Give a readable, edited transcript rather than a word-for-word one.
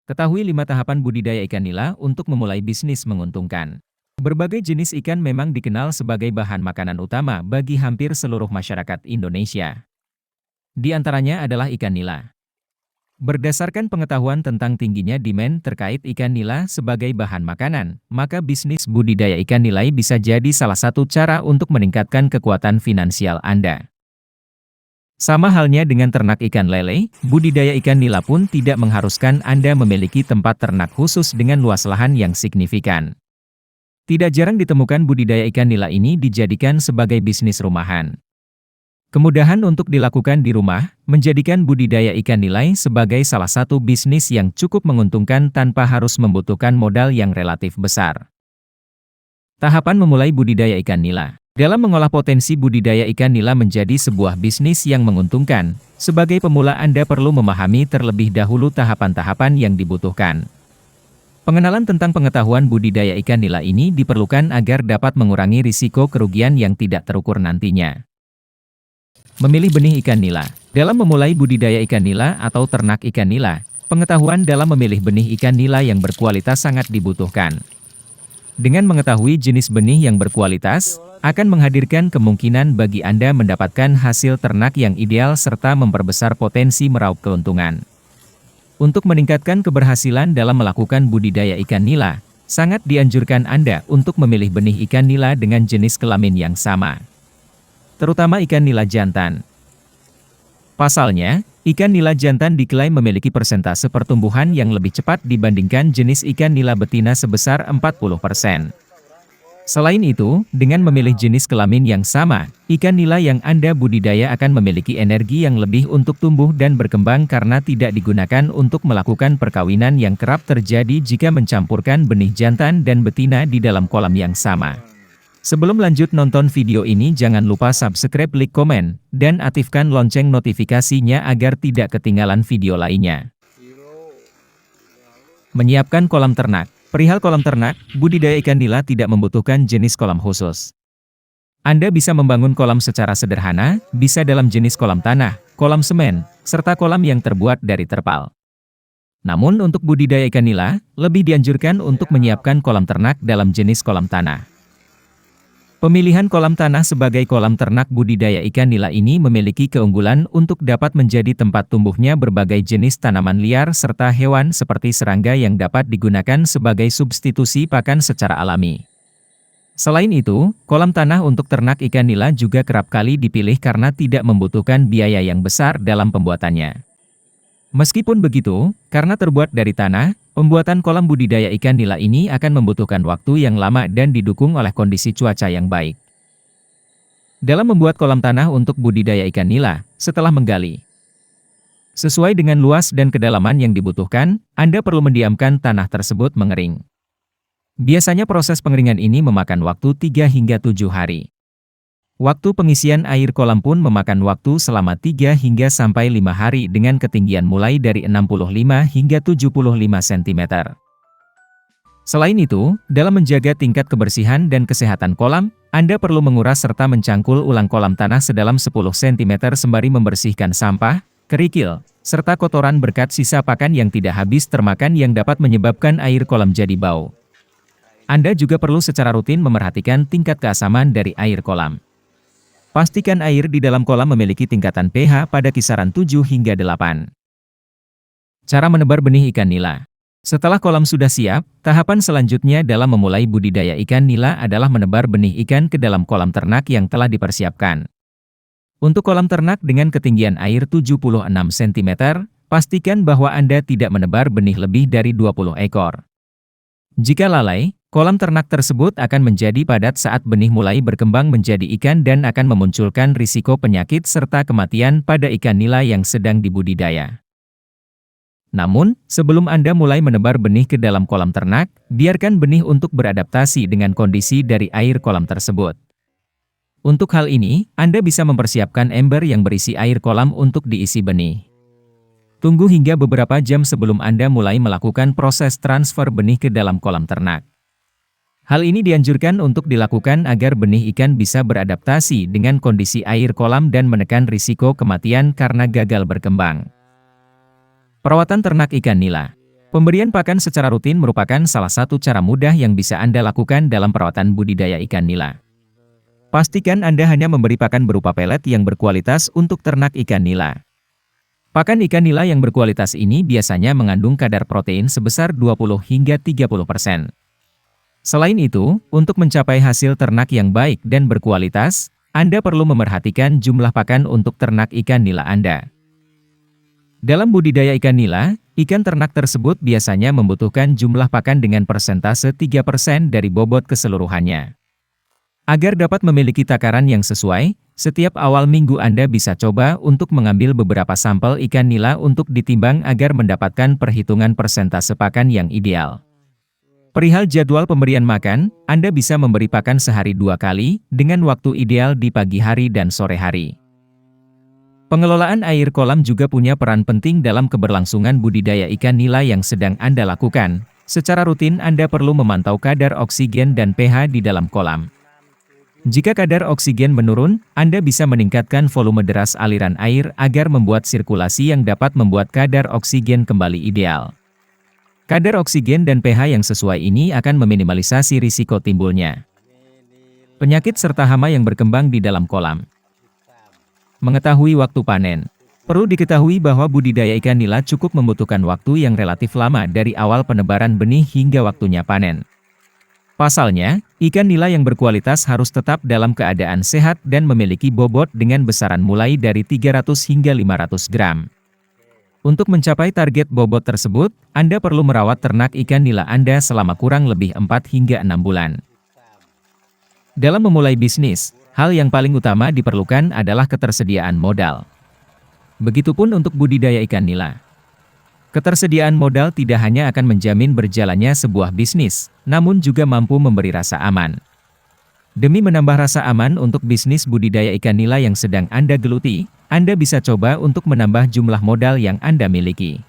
Ketahui 5 tahapan budidaya ikan nila untuk memulai bisnis menguntungkan. Berbagai jenis ikan memang dikenal sebagai bahan makanan utama bagi hampir seluruh masyarakat Indonesia. Di antaranya adalah ikan nila. Berdasarkan pengetahuan tentang tingginya demand terkait ikan nila sebagai bahan makanan, maka bisnis budidaya ikan nila bisa jadi salah satu cara untuk meningkatkan kekuatan finansial Anda. Sama halnya dengan ternak ikan lele, budidaya ikan nila pun tidak mengharuskan Anda memiliki tempat ternak khusus dengan luas lahan yang signifikan. Tidak jarang ditemukan budidaya ikan nila ini dijadikan sebagai bisnis rumahan. Kemudahan untuk dilakukan di rumah, menjadikan budidaya ikan nila sebagai salah satu bisnis yang cukup menguntungkan tanpa harus membutuhkan modal yang relatif besar. Tahapan memulai budidaya ikan nila. Dalam mengolah potensi budidaya ikan nila menjadi sebuah bisnis yang menguntungkan, sebagai pemula Anda perlu memahami terlebih dahulu tahapan-tahapan yang dibutuhkan. Pengenalan tentang pengetahuan budidaya ikan nila ini diperlukan agar dapat mengurangi risiko kerugian yang tidak terukur nantinya. Memilih benih ikan nila. Dalam memulai budidaya ikan nila atau ternak ikan nila, pengetahuan dalam memilih benih ikan nila yang berkualitas sangat dibutuhkan. Dengan mengetahui jenis benih yang berkualitas, akan menghadirkan kemungkinan bagi Anda mendapatkan hasil ternak yang ideal serta memperbesar potensi meraup keuntungan. Untuk meningkatkan keberhasilan dalam melakukan budidaya ikan nila, sangat dianjurkan Anda untuk memilih benih ikan nila dengan jenis kelamin yang sama, terutama ikan nila jantan. Pasalnya, ikan nila jantan diklaim memiliki persentase pertumbuhan yang lebih cepat dibandingkan jenis ikan nila betina sebesar 40%. Selain itu, dengan memilih jenis kelamin yang sama, ikan nila yang Anda budidaya akan memiliki energi yang lebih untuk tumbuh dan berkembang karena tidak digunakan untuk melakukan perkawinan yang kerap terjadi jika mencampurkan benih jantan dan betina di dalam kolam yang sama. Sebelum lanjut nonton video ini, jangan lupa subscribe, like, komen, dan aktifkan lonceng notifikasinya agar tidak ketinggalan video lainnya. Menyiapkan kolam ternak. Perihal kolam ternak, budidaya ikan nila tidak membutuhkan jenis kolam khusus. Anda bisa membangun kolam secara sederhana, bisa dalam jenis kolam tanah, kolam semen, serta kolam yang terbuat dari terpal. Namun untuk budidaya ikan nila, lebih dianjurkan untuk menyiapkan kolam ternak dalam jenis kolam tanah. Pemilihan kolam tanah sebagai kolam ternak budidaya ikan nila ini memiliki keunggulan untuk dapat menjadi tempat tumbuhnya berbagai jenis tanaman liar serta hewan seperti serangga yang dapat digunakan sebagai substitusi pakan secara alami. Selain itu, kolam tanah untuk ternak ikan nila juga kerap kali dipilih karena tidak membutuhkan biaya yang besar dalam pembuatannya. Meskipun begitu, karena terbuat dari tanah, pembuatan kolam budidaya ikan nila ini akan membutuhkan waktu yang lama dan didukung oleh kondisi cuaca yang baik. Dalam membuat kolam tanah untuk budidaya ikan nila, setelah menggali sesuai dengan luas dan kedalaman yang dibutuhkan, Anda perlu mendiamkan tanah tersebut mengering. Biasanya proses pengeringan ini memakan waktu 3 hingga 7 hari. Waktu pengisian air kolam pun memakan waktu selama 3 hingga sampai 5 hari dengan ketinggian mulai dari 65 hingga 75 cm. Selain itu, dalam menjaga tingkat kebersihan dan kesehatan kolam, Anda perlu menguras serta mencangkul ulang kolam tanah sedalam 10 cm sembari membersihkan sampah, kerikil, serta kotoran berkat sisa pakan yang tidak habis termakan yang dapat menyebabkan air kolam jadi bau. Anda juga perlu secara rutin memerhatikan tingkat keasaman dari air kolam. Pastikan air di dalam kolam memiliki tingkatan pH pada kisaran 7 hingga 8. Cara menebar benih ikan nila. Setelah kolam sudah siap, tahapan selanjutnya dalam memulai budidaya ikan nila adalah menebar benih ikan ke dalam kolam ternak yang telah dipersiapkan. Untuk kolam ternak dengan ketinggian air 76 cm, pastikan bahwa Anda tidak menebar benih lebih dari 20 ekor. Jika lalai, kolam ternak tersebut akan menjadi padat saat benih mulai berkembang menjadi ikan dan akan memunculkan risiko penyakit serta kematian pada ikan nila yang sedang dibudidaya. Namun, sebelum Anda mulai menebar benih ke dalam kolam ternak, biarkan benih untuk beradaptasi dengan kondisi dari air kolam tersebut. Untuk hal ini, Anda bisa mempersiapkan ember yang berisi air kolam untuk diisi benih. Tunggu hingga beberapa jam sebelum Anda mulai melakukan proses transfer benih ke dalam kolam ternak. Hal ini dianjurkan untuk dilakukan agar benih ikan bisa beradaptasi dengan kondisi air kolam dan menekan risiko kematian karena gagal berkembang. Perawatan ternak ikan nila. Pemberian pakan secara rutin merupakan salah satu cara mudah yang bisa Anda lakukan dalam perawatan budidaya ikan nila. Pastikan Anda hanya memberi pakan berupa pelet yang berkualitas untuk ternak ikan nila. Pakan ikan nila yang berkualitas ini biasanya mengandung kadar protein sebesar 20 hingga 30%. Selain itu, untuk mencapai hasil ternak yang baik dan berkualitas, Anda perlu memerhatikan jumlah pakan untuk ternak ikan nila Anda. Dalam budidaya ikan nila, ikan ternak tersebut biasanya membutuhkan jumlah pakan dengan persentase 3% dari bobot keseluruhannya. Agar dapat memiliki takaran yang sesuai, setiap awal minggu Anda bisa coba untuk mengambil beberapa sampel ikan nila untuk ditimbang agar mendapatkan perhitungan persentase pakan yang ideal. Perihal jadwal pemberian makan, Anda bisa memberi pakan sehari 2 kali, dengan waktu ideal di pagi hari dan sore hari. Pengelolaan air kolam juga punya peran penting dalam keberlangsungan budidaya ikan nila yang sedang Anda lakukan. Secara rutin Anda perlu memantau kadar oksigen dan pH di dalam kolam. Jika kadar oksigen menurun, Anda bisa meningkatkan volume deras aliran air agar membuat sirkulasi yang dapat membuat kadar oksigen kembali ideal. Kadar oksigen dan pH yang sesuai ini akan meminimalisasi risiko timbulnya penyakit serta hama yang berkembang di dalam kolam. Mengetahui waktu panen. Perlu diketahui bahwa budidaya ikan nila cukup membutuhkan waktu yang relatif lama dari awal penebaran benih hingga waktunya panen. Pasalnya, ikan nila yang berkualitas harus tetap dalam keadaan sehat dan memiliki bobot dengan besaran mulai dari 300 hingga 500 gram. Untuk mencapai target bobot tersebut, Anda perlu merawat ternak ikan nila Anda selama kurang lebih 4 hingga 6 bulan. Dalam memulai bisnis, hal yang paling utama diperlukan adalah ketersediaan modal. Begitupun untuk budidaya ikan nila. Ketersediaan modal tidak hanya akan menjamin berjalannya sebuah bisnis, namun juga mampu memberi rasa aman. Demi menambah rasa aman untuk bisnis budidaya ikan nila yang sedang Anda geluti, Anda bisa coba untuk menambah jumlah modal yang Anda miliki.